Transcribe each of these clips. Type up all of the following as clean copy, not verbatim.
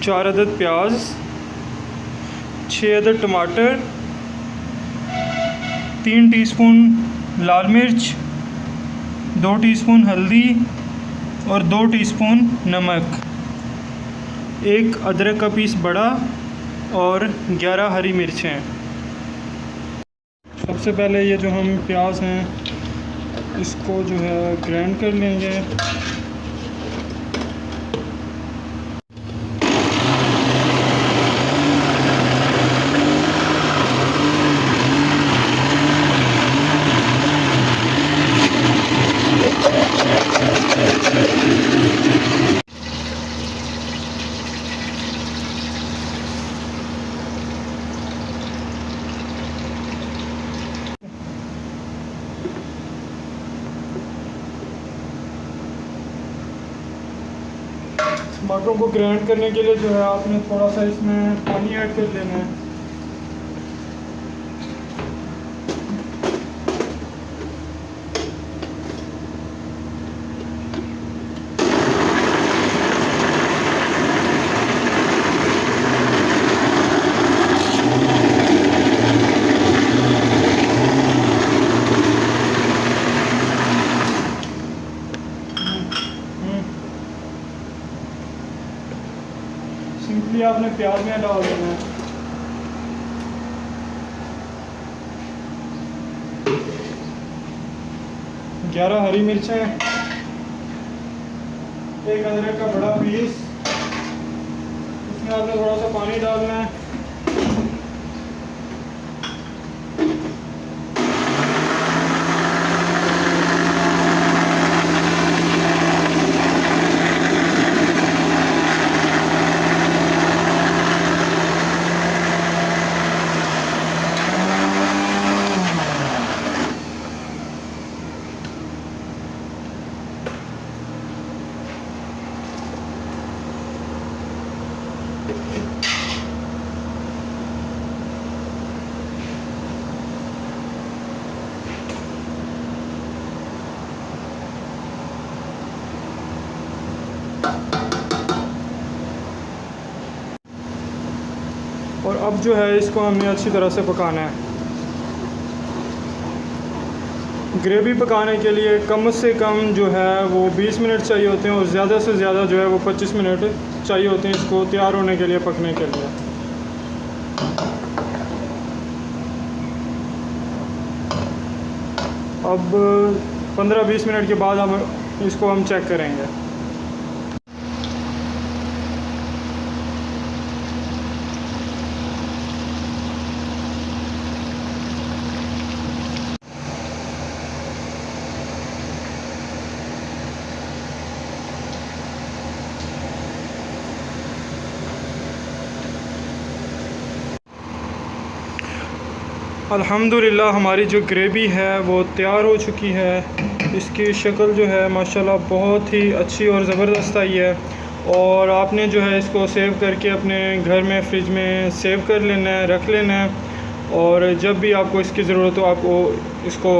4 अदद प्याज, 6 अदद टमाटर, 3 टीस्पून लाल मिर्च, 2 टीस्पून हल्दी और 2 टीस्पून नमक, 1 अदरक का पीस बड़ा और 11 हरी मिर्चें। सबसे पहले ये जो हम प्याज हैं इसको जो है ग्राइंड कर लेंगे। टमाटरों को ग्राइंड करने के लिए जो है आपने थोड़ा सा इसमें पानी ऐड कर लेना है। सिंपली आपने प्याज में डाल देना है। ग्यारह हरी मिर्चें, 1 अदरक का बड़ा पीस, इसमें आपने थोड़ा सा पानी डालना है। और अब जो है इसको हमने अच्छी तरह से पकाना है। ग्रेवी पकाने के लिए कम से कम जो है वो 20 मिनट चाहिए होते हैं और ज़्यादा से ज़्यादा जो है वो 25 मिनट चाहिए होते हैं इसको तैयार होने के लिए, पकने के लिए। अब 15-20 मिनट के बाद हम इसको चेक करेंगे। अल्हम्दुलिल्लाह हमारी जो ग्रेवी है वो तैयार हो चुकी है। इसकी शक्ल जो है माशाल्लाह बहुत ही अच्छी और ज़बरदस्त आई है। और आपने जो है इसको सेव करके अपने घर में फ्रिज में सेव कर लेना है, रख लेना है, और जब भी आपको इसकी ज़रूरत हो आपको इसको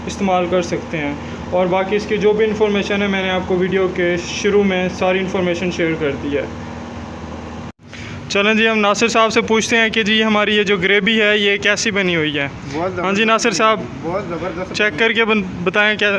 इस्तेमाल कर सकते हैं। और बाकी इसकी जो भी इंफॉर्मेशन है मैंने आपको वीडियो के शुरू में सारी इन्फॉर्मेशन शेयर कर दी है। चलें जी, हम नासिर साहब से पूछते हैं कि जी हमारी ये जो ग्रेवी है ये कैसी बनी हुई है। हाँ जी नासिर साहब, बहुत ज़बरदस्त चेक करके बताएं क्या